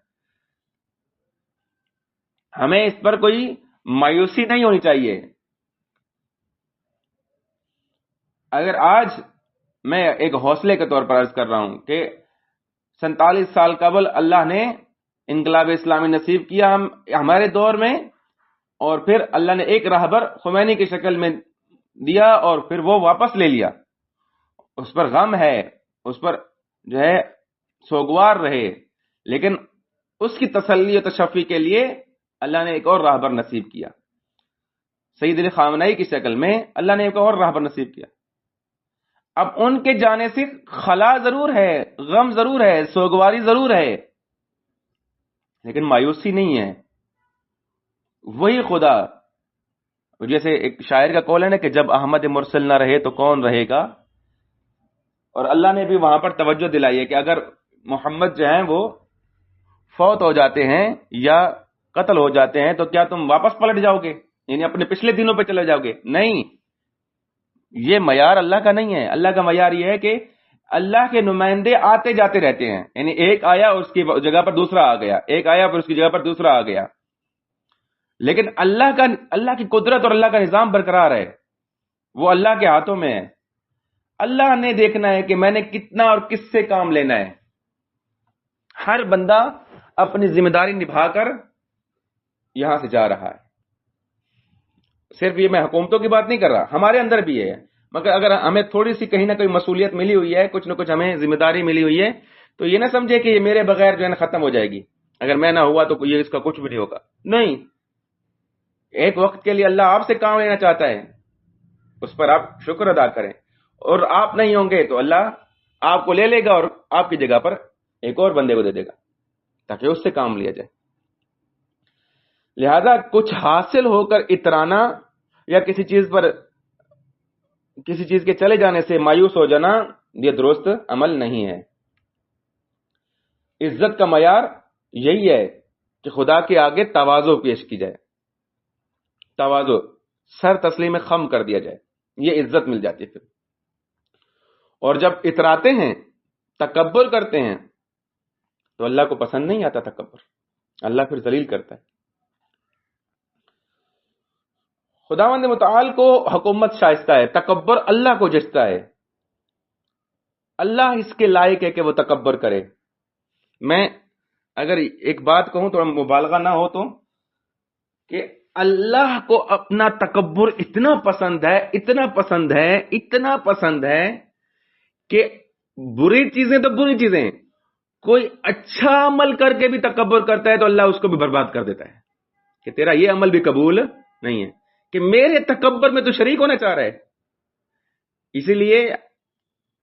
ہمیں اس پر کوئی مایوسی نہیں ہونی چاہیے۔ اگر آج میں ایک حوصلے کے طور پر عرض کر رہا ہوں کہ 47 سال قبل اللہ نے انقلاب اسلامی نصیب کیا ہمارے دور میں، اور پھر اللہ نے ایک راہبر خمینی کی شکل میں دیا اور پھر وہ واپس لے لیا، اس پر غم ہے، اس پر جو ہے سوگوار رہے، لیکن اس کی تسلی و تشفی کے لیے اللہ نے ایک اور راہبر نصیب کیا، سید علی خامنئی کی شکل میں اللہ نے ایک اور راہبر نصیب کیا۔ اب ان کے جانے سے خلا ضرور ہے، غم ضرور ہے، سوگواری ضرور ہے، لیکن مایوسی نہیں ہے۔ وہی خدا، جیسے ایک شاعر کا قول ہے نا کہ جب احمد مرسل نہ رہے تو کون رہے گا، اور اللہ نے بھی وہاں پر توجہ دلائی ہے کہ اگر محمد جو ہیں وہ فوت ہو جاتے ہیں یا قتل ہو جاتے ہیں تو کیا تم واپس پلٹ جاؤ گے، یعنی اپنے پچھلے دنوں پہ چلے جاؤ گے؟ نہیں، یہ معیار اللہ کا نہیں ہے۔ اللہ کا معیار یہ ہے کہ اللہ کے نمائندے آتے جاتے رہتے ہیں، یعنی ایک آیا اور اس کی جگہ پر دوسرا آ گیا، ایک آیا پھر اس کی جگہ پر دوسرا آ گیا، لیکن اللہ کی قدرت اور اللہ کا نظام برقرار ہے، وہ اللہ کے ہاتھوں میں ہے۔ اللہ نے دیکھنا ہے کہ میں نے کتنا اور کس سے کام لینا ہے۔ ہر بندہ اپنی ذمہ داری نبھا کر یہاں سے جا رہا ہے۔ صرف یہ میں حکومتوں کی بات نہیں کر رہا، ہمارے اندر بھی ہے، مگر اگر ہمیں تھوڑی سی کہیں نہ کوئی مسئولیت ملی ہوئی ہے، کچھ نہ کچھ ہمیں ذمہ داری ملی ہوئی ہے، تو یہ نہ سمجھے کہ یہ میرے بغیر جو ہے نا ختم ہو جائے گی۔ اگر میں نہ ہوا تو یہ اس کا کچھ بھی نہیں ہوگا. نہیں، ایک وقت کے لیے اللہ آپ سے کام لینا چاہتا ہے، اس پر آپ شکر ادا کریں، اور آپ نہیں ہوں گے تو اللہ آپ کو لے لے گا اور آپ کی جگہ پر ایک اور بندے کو دے دے گا تاکہ اس سے کام لیا جائے. لہذا کچھ حاصل ہو کر اترانا یا کسی چیز کے چلے جانے سے مایوس ہو جانا یہ درست عمل نہیں ہے. عزت کا معیار یہی ہے کہ خدا کے آگے تواضع پیش کی جائے، تواضع، سر تسلیم خم کر دیا جائے، یہ عزت مل جاتی ہے پھر. اور جب اتراتے ہیں، تکبر کرتے ہیں تو اللہ کو پسند نہیں آتا تکبر، اللہ پھر ذلیل کرتا ہے. خداوند متعال کو حکومت شائستہ ہے، تکبر اللہ کو جچتا ہے. اللہ اس کے لائق ہے کہ وہ تکبر کرے. میں اگر ایک بات کہوں تو مبالغہ نہ ہو تو کہ اللہ کو اپنا تکبر اتنا پسند ہے، اتنا پسند ہے، اتنا پسند ہے کہ بری چیزیں تو بری چیزیں، کوئی اچھا عمل کر کے بھی تکبر کرتا ہے تو اللہ اس کو بھی برباد کر دیتا ہے کہ تیرا یہ عمل بھی قبول نہیں ہے، کہ میرے تکبر میں تو شریک ہونا چاہ رہا ہے. اسی لیے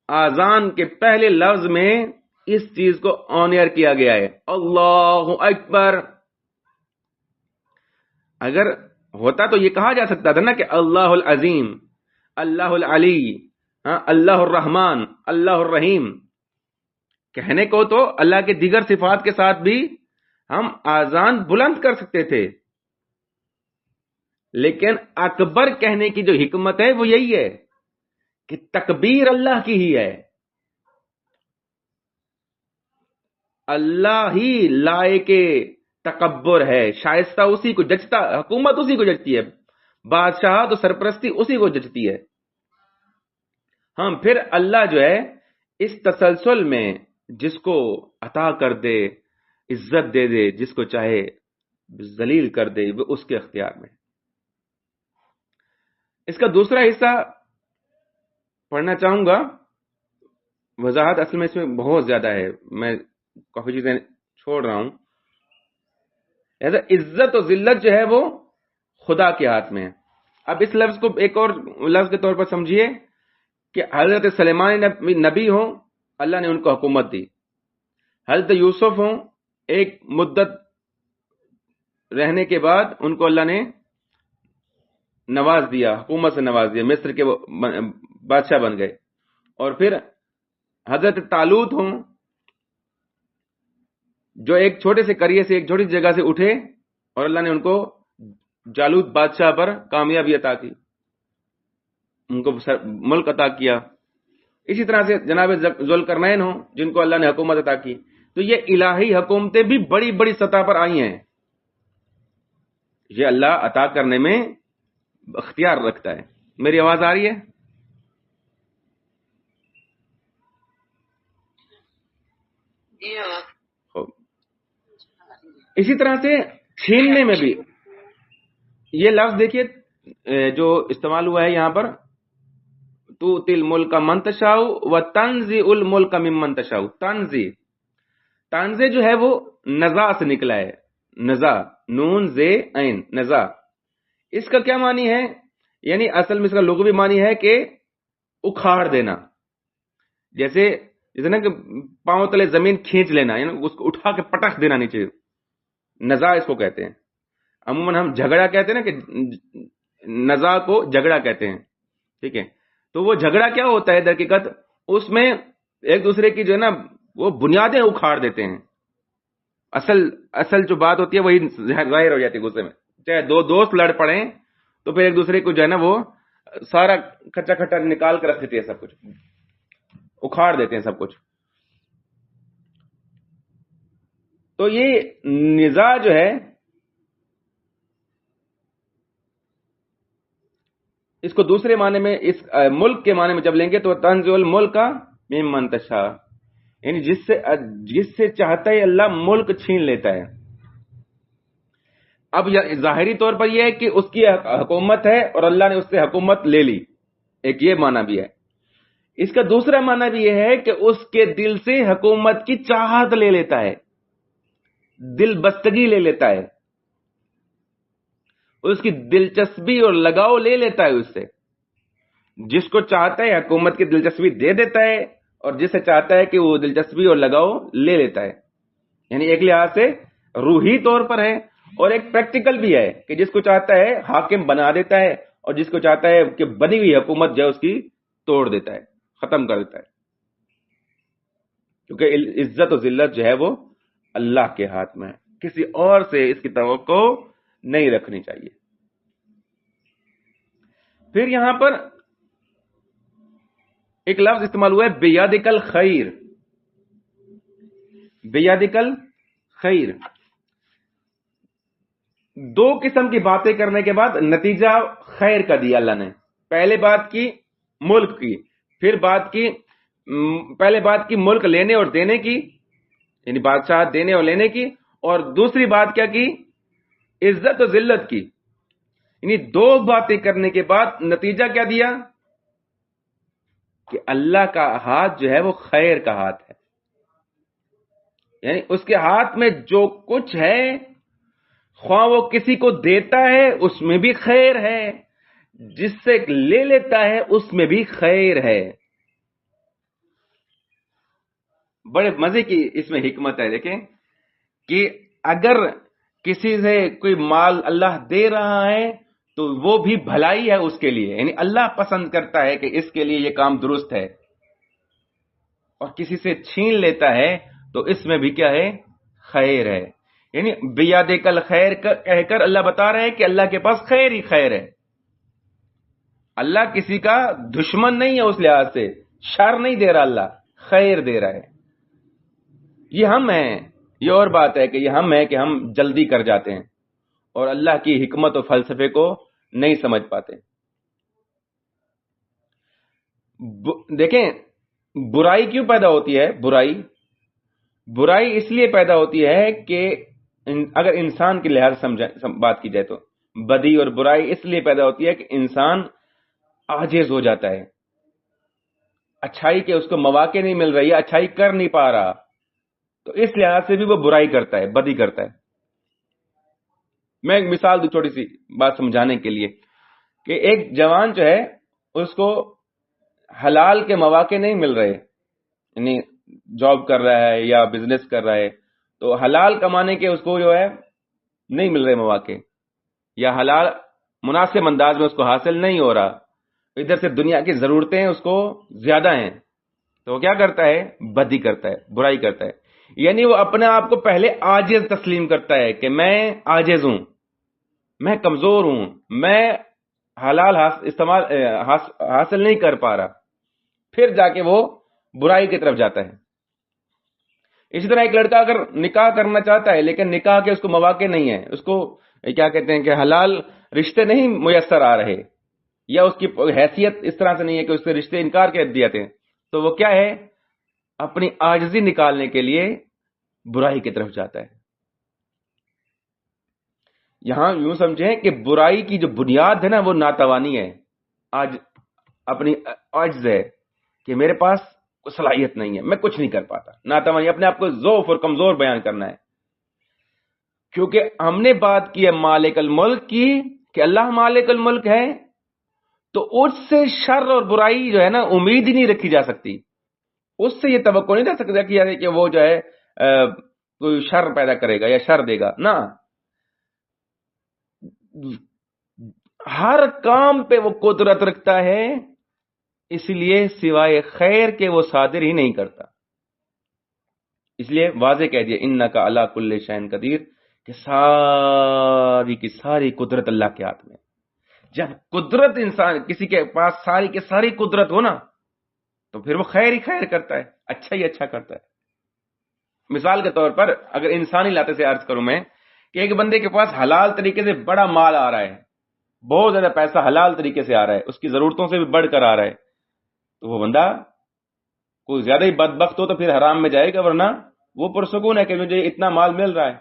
آذان کے پہلے لفظ میں اس چیز کو آنر کیا گیا ہے، اللہ اکبر. اگر ہوتا تو یہ کہا جا سکتا تھا نا کہ اللہ العظیم، اللہ العلی، اللہ الرحمن، اللہ الرحیم. کہنے کو تو اللہ کے دیگر صفات کے ساتھ بھی ہم آذان بلند کر سکتے تھے، لیکن اکبر کہنے کی جو حکمت ہے وہ یہی ہے کہ تکبیر اللہ کی ہی ہے، اللہ ہی لائق تکبر ہے، شائستہ اسی کو جچتا، حکومت اسی کو جچتی ہے، بادشاہت و سرپرستی اسی کو جچتی ہے. ہاں پھر اللہ جو ہے اس تسلسل میں جس کو عطا کر دے، عزت دے دے، جس کو چاہے ذلیل کر دے، وہ اس کے اختیار میں. اس کا دوسرا حصہ پڑھنا چاہوں گا. وضاحت اصل میں اس میں بہت زیادہ ہے، میں کافی چیزیں چھوڑ رہا ہوں. ایسا عزت و ذلت جو ہے وہ خدا کے ہاتھ میں ہے. اب اس لفظ کو ایک اور لفظ کے طور پر سمجھیے کہ حضرت سلیمان نبی ہوں، اللہ نے ان کو حکومت دی. حضرت یوسف ہوں، ایک مدت رہنے کے بعد ان کو اللہ نے نواز دیا، حکومت سے نواز دیا، مصر کے وہ بادشاہ بن گئے. اور پھر حضرت طالوت ہوں جو ایک چھوٹے سے قریے سے، ایک چھوٹی جگہ سے اٹھے اور اللہ نے ان کو جالوت بادشاہ پر کامیابی عطا کی، ان کو ملک عطا کیا. اسی طرح سے جناب ذوالقرنین ہوں جن کو اللہ نے حکومت عطا کی. تو یہ الہی حکومتیں بھی بڑی بڑی سطح پر آئی ہیں. یہ اللہ عطا کرنے میں اختیار رکھتا ہے. میری آواز آ رہی ہے؟ اسی طرح سے چھیننے میں بھی یہ لفظ دیکھیے جو استعمال ہوا ہے یہاں پر، تو تل ملک من تشاء و تنزع الملک ممن تشاء. تنزع جو ہے وہ نزاع سے نکلا ہے، نزاع، نون زے عین، نزاع. اس کا کیا معنی ہے؟ یعنی اصل میں اس کا لغوی معنی ہے کہ اکھاڑ دینا. جیسے نا کہ پاؤں تلے زمین کھینچ لینا، یعنی اس کو اٹھا کے پٹخ دینا نیچے، نزاع اس کو کہتے ہیں. عموماً ہم جھگڑا کہتے ہیں نا، کہ نزاع کو جھگڑا کہتے ہیں، ٹھیک ہے. تو وہ جھگڑا کیا ہوتا ہے در حقیقت؟ اس میں ایک دوسرے کی جو ہے نا وہ بنیادیں اکھاڑ دیتے ہیں. اصل جو بات ہوتی ہے وہی ظاہر ہو جاتی ہے غصے میں. چاہے دو دوست لڑ پڑیں تو پھر ایک دوسرے کو جو ہے نا وہ سارا کچا کھٹا نکال کر رکھ دیتے ہیں، سب کچھ اکھاڑ دیتے ہیں سب کچھ. تو یہ نزاع جو ہے اس کو دوسرے معنی میں، اس ملک کے معنی میں جب لیں گے تو تنزع الملک ممن تشاء، یعنی جس سے چاہتا ہے اللہ ملک چھین لیتا ہے. اب ظاہری طور پر یہ ہے کہ اس کی حکومت ہے اور اللہ نے اس سے حکومت لے لی، ایک یہ معنی بھی ہے. اس کا دوسرا معنی بھی یہ ہے کہ اس کے دل سے حکومت کی چاہت لے لیتا ہے. دل بستگی لے لیتا ہے، اس کی دلچسپی اور لگاؤ لے لیتا ہے اس سے. جس کو چاہتا ہے حکومت کی دلچسپی دے دیتا ہے، اور جسے چاہتا ہے کہ وہ دلچسپی اور لگاؤ لے لیتا ہے. یعنی ایک لحاظ سے روحی طور پر ہے، اور ایک پریکٹیکل بھی ہے کہ جس کو چاہتا ہے حاکم بنا دیتا ہے، اور جس کو چاہتا ہے کہ بنی ہوئی حکومت جو ہے اس کی توڑ دیتا ہے، ختم کر دیتا ہے. کیونکہ عزت و ذلت جو ہے وہ اللہ کے ہاتھ میں ہے، کسی اور سے اس کی توقع نہیں رکھنی چاہیے. پھر یہاں پر ایک لفظ استعمال ہوا ہے بیادک الخیر. بیادک الخیر، دو قسم کی باتیں کرنے کے بعد نتیجہ خیر کا دیا اللہ نے. پہلے بات کی ملک کی، پھر پہلے بات کی ملک لینے اور دینے کی، یعنی بادشاہ دینے اور لینے کی، اور دوسری بات کیا کی؟ عزت و ذلت کی. یعنی دو باتیں کرنے کے بعد نتیجہ کیا دیا؟ کہ اللہ کا ہاتھ جو ہے وہ خیر کا ہاتھ ہے. یعنی اس کے ہاتھ میں جو کچھ ہے، خواہ وہ کسی کو دیتا ہے اس میں بھی خیر ہے، جس سے لے لیتا ہے اس میں بھی خیر ہے. بڑے مزے کی اس میں حکمت ہے. دیکھیں کہ اگر کسی سے کوئی مال اللہ دے رہا ہے تو وہ بھی بھلائی ہے اس کے لیے، یعنی اللہ پسند کرتا ہے کہ اس کے لیے یہ کام درست ہے. اور کسی سے چھین لیتا ہے تو اس میں بھی کیا ہے؟ خیر ہے. یعنی بیادک الخیر کہہ کر اللہ بتا رہے ہیں کہ اللہ کے پاس خیر ہی خیر ہے. اللہ کسی کا دشمن نہیں ہے، اس لحاظ سے شر نہیں دے رہا، اللہ خیر دے رہا ہے. یہ ہم ہیں، یہ اور بات ہے کہ یہ ہم ہیں کہ ہم جلدی کر جاتے ہیں اور اللہ کی حکمت و فلسفے کو نہیں سمجھ پاتے. دیکھیں برائی کیوں پیدا ہوتی ہے؟ برائی اس لیے پیدا ہوتی ہے کہ اگر انسان کے لحاظ سے بات کی جائے تو بدی اور برائی اس لیے پیدا ہوتی ہے کہ انسان عاجز ہو جاتا ہے، اچھائی کے اس کو مواقع نہیں مل رہی ہے، اچھائی کر نہیں پا رہا، تو اس لحاظ سے بھی وہ برائی کرتا ہے، بدی کرتا ہے. میں ایک مثال دوں چھوٹی سی بات سمجھانے کے لیے کہ ایک جوان جو ہے اس کو حلال کے مواقع نہیں مل رہے، یعنی جاب کر رہا ہے یا بزنس کر رہا ہے تو حلال کمانے کے اس کو جو ہے نہیں مل رہے مواقع، یا حلال مناسب انداز میں اس کو حاصل نہیں ہو رہا، ادھر سے دنیا کی ضرورتیں اس کو زیادہ ہیں، تو وہ کیا کرتا ہے؟ بدی کرتا ہے، برائی کرتا ہے. یعنی وہ اپنے آپ کو پہلے عاجز تسلیم کرتا ہے کہ میں عاجز ہوں، میں کمزور ہوں، میں حلال حاصل نہیں کر پا رہا، پھر جا کے وہ برائی کی طرف جاتا ہے. اسی طرح ایک لڑکا اگر نکاح کرنا چاہتا ہے لیکن نکاح کے اس کو مواقع نہیں ہے، اس کو کیا کہتے ہیں کہ حلال رشتے نہیں میسر آ رہے، یا اس کی حیثیت اس طرح سے نہیں ہے کہ اس سے رشتے انکار کر دیے تھے، تو وہ کیا ہے؟ اپنی عاجزی نکالنے کے لیے برائی کی طرف جاتا ہے. یہاں یوں سمجھیں کہ برائی کی جو بنیاد ہے نا وہ ناتوانی ہے، آج اپنی عجز ہے کہ میرے پاس کوئی صلاحیت نہیں ہے، میں کچھ نہیں کر پاتا. ناتوانی، اپنے آپ کو ضعف اور کمزور بیان کرنا ہے. کیونکہ ہم نے بات کی ہے مالک الملک کی کہ اللہ مالک الملک ہے، تو اس سے شر اور برائی جو ہے نا امید ہی نہیں رکھی جا سکتی. اس سے یہ توقع نہیں رہ سکتا کہ وہ جو ہے کوئی شر پیدا کرے گا یا شر دے گا، نہ. ہر کام پہ وہ قدرت رکھتا ہے، اس لیے سوائے خیر کے وہ صادر ہی نہیں کرتا. اس لیے واضح کہہ دیا انکا علی کل شیء قدیر، کہ ساری کی ساری قدرت اللہ کے ہاتھ میں. جب قدرت انسان کسی کے پاس ساری کی ساری قدرت ہو نا تو پھر وہ خیر ہی خیر کرتا ہے، اچھا ہی اچھا کرتا ہے. مثال کے طور پر اگر انسانی لاتے سے عرض کروں میں کہ ایک بندے کے پاس حلال طریقے سے بڑا مال آ رہا ہے، بہت زیادہ پیسہ حلال طریقے سے آ رہا ہے، اس کی ضرورتوں سے بھی بڑھ کر آ رہا ہے، تو وہ بندہ کوئی زیادہ ہی بدبخت ہو تو پھر حرام میں جائے گا، ورنہ وہ پرسکون ہے کہ مجھے اتنا مال مل رہا ہے.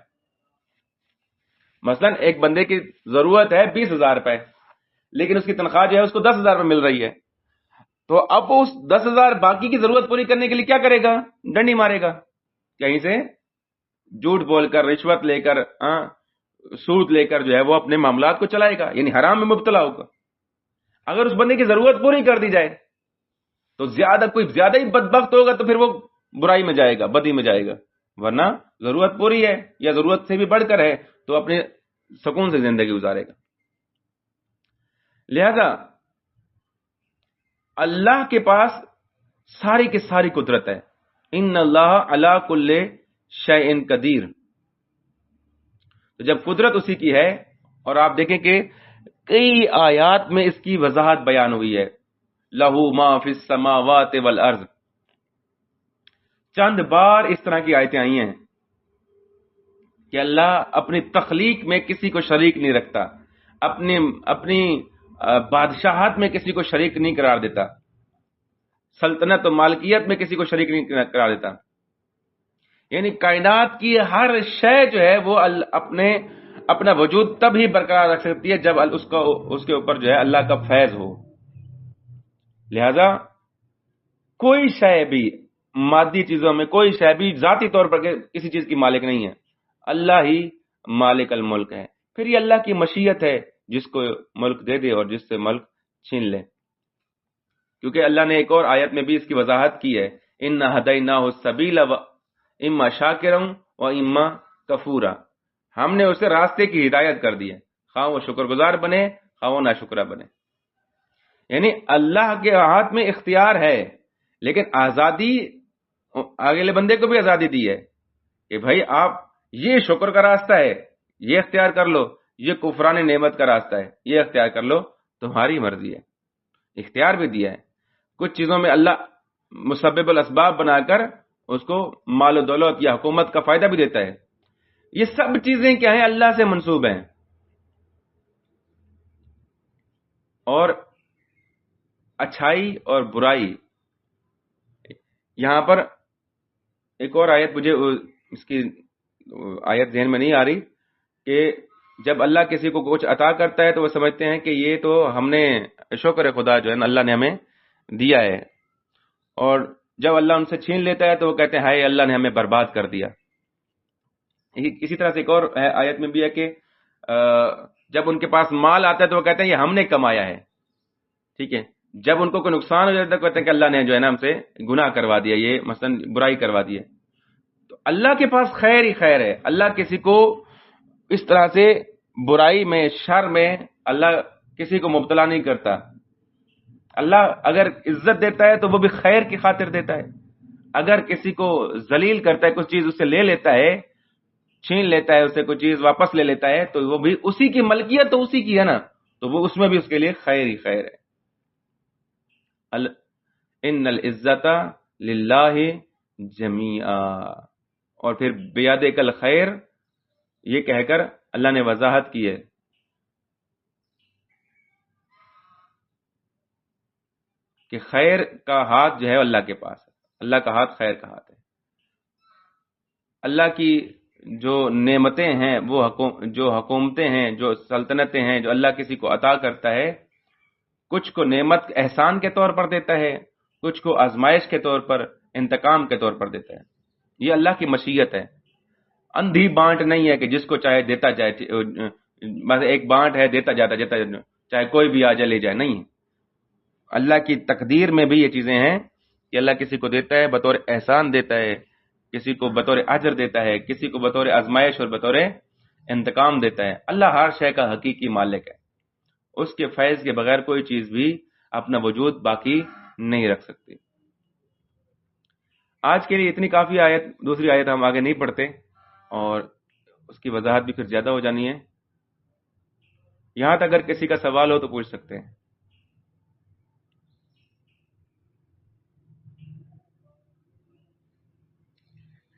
مثلا ایک بندے کی ضرورت ہے 20,000 روپے، لیکن اس کی تنخواہ جو ہے اس کو 10,000 روپے مل رہی ہے، تو اب اس 10,000 باقی کی ضرورت پوری کرنے کے لیے کیا کرے گا؟ ڈنڈی مارے گا کہیں سے جھوٹ بول کر، رشوت لے کر، سود لے کر جو ہے وہ اپنے معاملات کو چلائے گا، یعنی حرام میں مبتلا ہوگا۔ اگر اس بندے کی ضرورت پوری کر دی جائے تو کوئی زیادہ ہی بدبخت ہوگا تو پھر وہ برائی میں جائے گا، بدی میں جائے گا، ورنہ ضرورت پوری ہے یا ضرورت سے بھی بڑھ کر ہے تو اپنے سکون سے زندگی گزارے گا۔ لہذا اللہ کے پاس ساری کی ساری قدرت ہے، ان اللہ علی کل شیء قدیر۔ تو جب قدرت اسی کی ہے، اور آپ دیکھیں کہ کئی آیات میں اس کی وضاحت بیان ہوئی ہے، لہو ما فی السماوات والارض، چند بار اس طرح کی آیتیں آئی ہیں کہ اللہ اپنی تخلیق میں کسی کو شریک نہیں رکھتا، اپنی بادشاہت میں کسی کو شریک نہیں قرار دیتا، سلطنت و مالکیت میں کسی کو شریک نہیں قرار دیتا، یعنی کائنات کی ہر شے جو ہے وہ اپنا وجود تب ہی برقرار رکھ سکتی ہے جب اس کے اوپر جو ہے اللہ کا فیض ہو۔ لہذا کوئی شے بھی، مادی چیزوں میں کوئی شے بھی ذاتی طور پر کسی چیز کی مالک نہیں ہے، اللہ ہی مالک الملک ہے۔ پھر یہ اللہ کی مشیت ہے، جس کو ملک دے دے اور جس سے ملک چھین لے، کیونکہ اللہ نے ایک اور آیت میں بھی اس کی وضاحت کی ہے، اِنَّا هَدَيْنَاهُ السَّبِيلَ اِمَّا شَاكِرًا وَإِمَّا كَفُورًا، ہم نے اسے راستے کی ہدایت کر دی ہے، خواہ وہ شکر گزار بنے خواہ وہ ناشکرہ بنے۔ یعنی اللہ کے ہاتھ میں اختیار ہے، لیکن آزادی اگلے بندے کو بھی آزادی دی ہے کہ بھائی آپ یہ شکر کا راستہ ہے یہ اختیار کر لو، یہ کفران نعمت کا راستہ ہے یہ اختیار کر لو، تمہاری مرضی ہے، اختیار بھی دیا ہے۔ کچھ چیزوں میں اللہ مسبب الاسباب بنا کر اس کو مال و دولت یا حکومت کا فائدہ بھی دیتا ہے۔ یہ سب چیزیں کیا ہیں؟ اللہ سے منسوب ہیں۔ اور اچھائی اور برائی، یہاں پر ایک اور آیت، مجھے اس کی آیت ذہن میں نہیں آ رہی، کہ جب اللہ کسی کو کچھ عطا کرتا ہے تو وہ سمجھتے ہیں کہ یہ تو ہم نے، شکر خدا جو ہے نا اللہ نے ہمیں دیا ہے، اور جب اللہ ان سے چھین لیتا ہے تو وہ کہتے ہیں ہائے اللہ نے ہمیں برباد کر دیا۔ اسی طرح سے ایک اور آیت میں بھی ہے کہ جب ان کے پاس مال آتا ہے تو وہ کہتے ہیں یہ ہم نے کمایا ہے، ٹھیک ہے، جب ان کو کوئی نقصان ہو جاتا ہے تو کہتے ہیں کہ اللہ نے جو ہے نا ہم سے گناہ کروا دیا، یہ مثلا برائی کروا دی ہے۔ تو اللہ کے پاس خیر ہی خیر ہے، اللہ کسی کو اس طرح سے برائی میں، شر میں اللہ کسی کو مبتلا نہیں کرتا۔ اللہ اگر عزت دیتا ہے تو وہ بھی خیر کی خاطر دیتا ہے، اگر کسی کو ذلیل کرتا ہے، کچھ چیز اس سے لے لیتا ہے، چھین لیتا ہے، اسے کوئی چیز واپس لے لیتا ہے، تو وہ بھی اسی کی ملکیت تو اسی کی ہے نا، تو وہ اس میں بھی اس کے لیے خیر ہی خیر ہے۔ ان العزت للہ جمیعا، اور پھر بیادک الخیر یہ کہہ کر اللہ نے وضاحت کی ہے کہ خیر کا ہاتھ جو ہے اللہ کے پاس ہے، اللہ کا ہاتھ خیر کا ہاتھ ہے۔ اللہ کی جو نعمتیں ہیں، وہ جو حکومتیں ہیں، جو سلطنتیں ہیں، جو اللہ کسی کو عطا کرتا ہے، کچھ کو نعمت احسان کے طور پر دیتا ہے، کچھ کو آزمائش کے طور پر، انتقام کے طور پر دیتا ہے۔ یہ اللہ کی مشیت ہے، اندھی بانٹ نہیں ہے کہ جس کو چاہے دیتا جائے، بس ایک بانٹ ہے دیتا جاتا چاہے کوئی بھی آ جائے لے جائے، نہیں۔ اللہ کی تقدیر میں بھی یہ چیزیں ہیں کہ اللہ کسی کو دیتا ہے بطور احسان دیتا ہے، کسی کو بطور اجر دیتا ہے، کسی کو بطور آزمائش اور بطور انتقام دیتا ہے۔ اللہ ہر شے کا حقیقی مالک ہے، اس کے فیض کے بغیر کوئی چیز بھی اپنا وجود باقی نہیں رکھ سکتی۔ آج کے لیے اتنی کافی آیت، دوسری آیت ہم آگے نہیں پڑھتے، اور اس کی وضاحت بھی پھر زیادہ ہو جانی ہے۔ یہاں تک اگر کسی کا سوال ہو تو پوچھ سکتے ہیں۔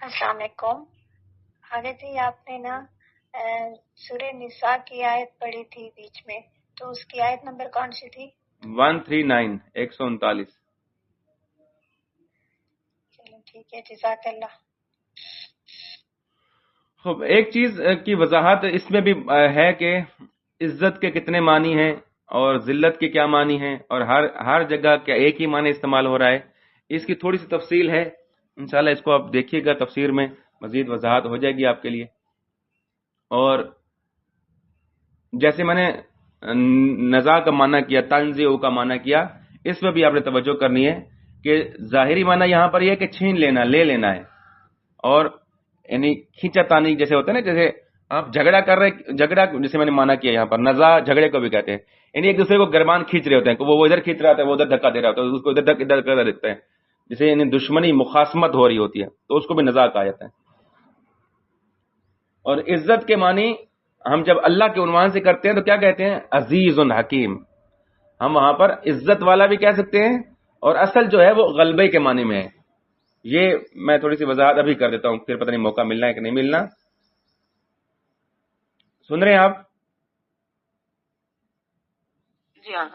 السلام علیکم حاجی جی، آپ نے نا سورہ نساء کی آیت پڑھی تھی بیچ میں، تو اس کی آیت نمبر کون سی تھی؟ 139 139۔ چلو ٹھیک ہے، جزاک اللہ۔ خب ایک چیز کی وضاحت اس میں بھی ہے کہ عزت کے کتنے معنی ہیں اور ذلت کے کیا معنی ہیں، اور ہر جگہ کیا ایک ہی معنی استعمال ہو رہا ہے، اس کی تھوڑی سی تفصیل ہے، انشاءاللہ اس کو آپ دیکھیے گا تفسیر میں مزید وضاحت ہو جائے گی آپ کے لیے. اور جیسے میں نے نزا کا معنی کیا، تنزع کا معنی کیا، اس میں بھی آپ نے توجہ کرنی ہے کہ ظاہری معنی یہاں پر یہ کہ چھین لینا، لے لینا ہے. اور یعنی کھینچا تانی جیسے ہوتا ہے نا، جیسے آپ جھگڑا کر رہے، جھگڑا جیسے میں نے مانا کیا یہاں پر، نزا جھگڑے کو بھی کہتے ہیں، یعنی ایک دوسرے کو گربان کھینچ رہے ہوتے ہیں، وہ ادھر کھینچ رہا ہوتا ہے، وہ ادھر دھکا دے رہا ہوتا ہے، اس کو ادھر کر دیتا ہے، جسے یعنی دشمنی مخاصمت ہو رہی ہوتی ہے، تو اس کو بھی نزا کہا جاتا ہے. اور عزت کے معنی ہم جب اللہ کے عنوان سے کرتے ہیں تو کیا کہتے ہیں؟ عزیز حکیم. ہم وہاں پر عزت والا بھی کہہ سکتے ہیں، اور اصل جو ہے وہ غلبے کے معنی میں ہے. یہ میں تھوڑی سی وضاحت ابھی کر دیتا ہوں، پھر پتہ نہیں موقع ملنا ہے کہ نہیں ملنا. سن رہے ہیں آپ؟ جی ہاں.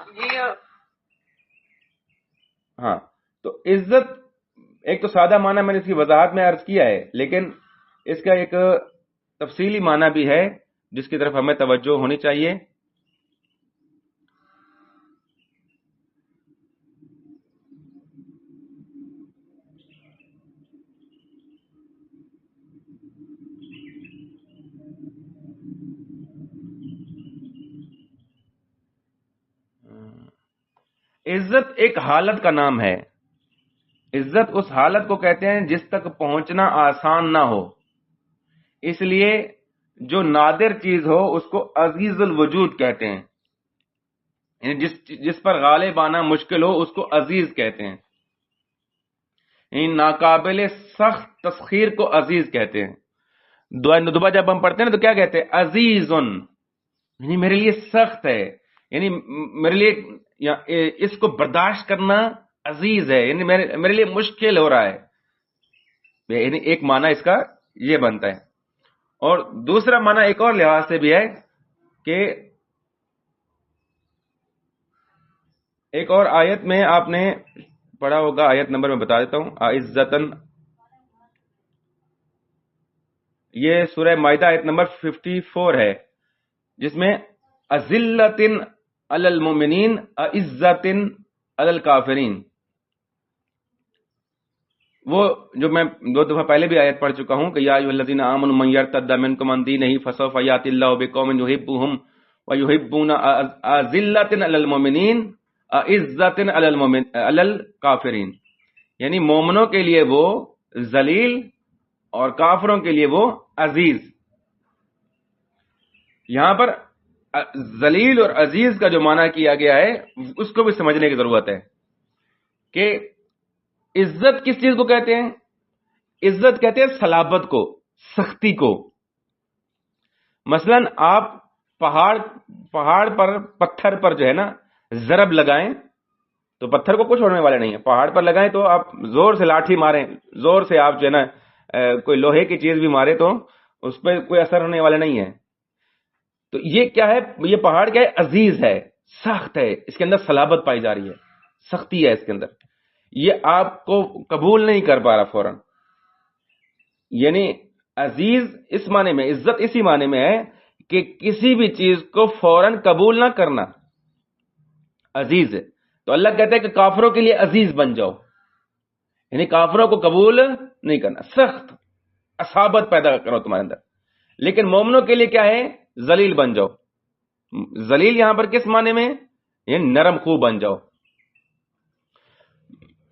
ہاں. تو عزت ایک تو سادہ معنی میں نے اس کی وضاحت میں عرض کیا ہے، لیکن اس کا ایک تفصیلی معنی بھی ہے جس کی طرف ہمیں توجہ ہونی چاہیے. عزت ایک حالت کا نام ہے. عزت اس حالت کو کہتے ہیں جس تک پہنچنا آسان نہ ہو. اس لیے جو نادر چیز ہو اس کو عزیز الوجود کہتے ہیں، یعنی جس پر غالب آنا مشکل ہو اس کو عزیز کہتے ہیں. یعنی ناقابل سخت تسخیر کو عزیز کہتے ہیں. دعائے ندبہ جب ہم پڑھتے ہیں نا تو کیا کہتے ہیں؟ عزیزن، یعنی میرے لیے سخت ہے، یعنی میرے لیے اس کو برداشت کرنا عزیز ہے، یعنی میرے لیے مشکل ہو رہا ہے. یعنی ایک معنی اس کا یہ بنتا ہے. اور دوسرا معنی ایک اور لحاظ سے بھی ہے کہ ایک اور آیت میں آپ نے پڑھا ہوگا، آیت نمبر میں بتا دیتا ہوں، عزتن، یہ سورہ مائدہ آیت نمبر 54 ہے، جس میں اذلتن علی المؤمنین اعزتن علی الکافرین. وہ جو میں 2 دفعہ پہلے بھی آیت پڑھ چکا ہوں کہ یا ایھا الذین آمنوا من یرتد منکم عن دینہ فسوف یأتی اللہ بقوم یحبهم ویحبون اذلۃ علی المؤمنین اعزۃ علی الکافرین. یعنی مومنوں کے لیے وہ ذلیل اور کافروں کے لیے وہ عزیز. یہاں پر ذلیل اور عزیز کا جو معنی کیا گیا ہے اس کو بھی سمجھنے کی ضرورت ہے کہ عزت کس چیز کو کہتے ہیں؟ عزت کہتے ہیں صلابت کو، سختی کو. مثلا آپ پہاڑ پر، پتھر پر جو ہے نا ضرب لگائیں تو پتھر کو کچھ چھوڑنے والے نہیں ہیں. پہاڑ پر لگائیں تو آپ زور سے لاٹھی ماریں، زور سے آپ جو ہے نا کوئی لوہے کی چیز بھی مارے تو اس پہ کوئی اثر ہونے والا نہیں ہے. تو یہ کیا ہے؟ یہ پہاڑ کیا ہے؟ عزیز ہے، سخت ہے، اس کے اندر صلابت پائی جا رہی ہے، سختی ہے اس کے اندر. یہ آپ کو قبول نہیں کر پا رہا فوراً. یعنی عزیز اس معنی میں، عزت اسی معنی میں ہے کہ کسی بھی چیز کو فوراً قبول نہ کرنا عزیز ہے. تو اللہ کہتا ہے کہ کافروں کے لیے عزیز بن جاؤ، یعنی کافروں کو قبول نہیں کرنا، سخت اصابت پیدا کرو تمہارے اندر. لیکن مومنوں کے لیے کیا ہے؟ ذلیل بن جاؤ. ذلیل یہاں پر کس معنی میں؟ یعنی نرم خو بن جاؤ.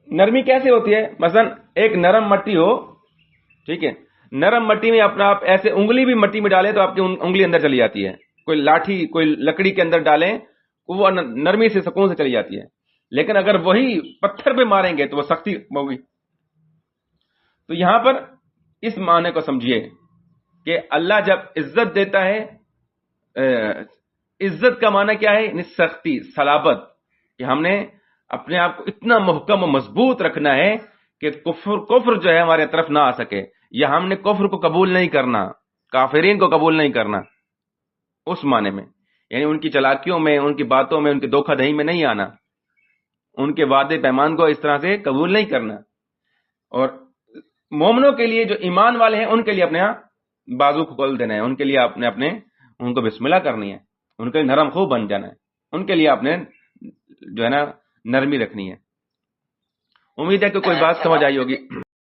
نرمی کیسے ہوتی ہے؟ مثلا ایک نرم مٹی ہو، ٹھیک ہے، نرم مٹی میں اپنا آپ ایسے انگلی بھی مٹی میں ڈالیں تو آپ کی انگلی اندر چلی جاتی ہے. کوئی لاٹھی، کوئی لکڑی کے اندر ڈالیں وہ نرمی سے، سکون سے چلی جاتی ہے. لیکن اگر وہی پتھر پہ ماریں گے تو وہ سختی ہوگی. تو یہاں پر اس معنی کو سمجھیے کہ اللہ جب عزت دیتا ہے، عزت کا معنی کیا ہے؟ یعنی سختی، صلابت، کہ ہم نے اپنے آپ کو اتنا محکم و مضبوط رکھنا ہے کہ کفر جو ہے ہمارے طرف نہ آ سکے، یا ہم نے کفر کو قبول نہیں کرنا، کافرین کو قبول نہیں کرنا. اس معنی میں یعنی ان کی چلاکیوں میں، ان کی باتوں میں، ان کی دھوکہ دہی میں نہیں آنا، ان کے وعدے پیمان کو اس طرح سے قبول نہیں کرنا. اور مومنوں کے لیے جو ایمان والے ہیں ان کے لیے اپنے ہاں بازو کھول دینا ہے، ان کے لیے اپنے ان کو بسم اللہ کرنی ہے، ان کے لیے نرم خو بن جانا ہے، ان کے لیے اپنے جو ہے نا نرمی رکھنی ہے. امید ہے کہ کوئی بات سمجھ آئی ہوگی.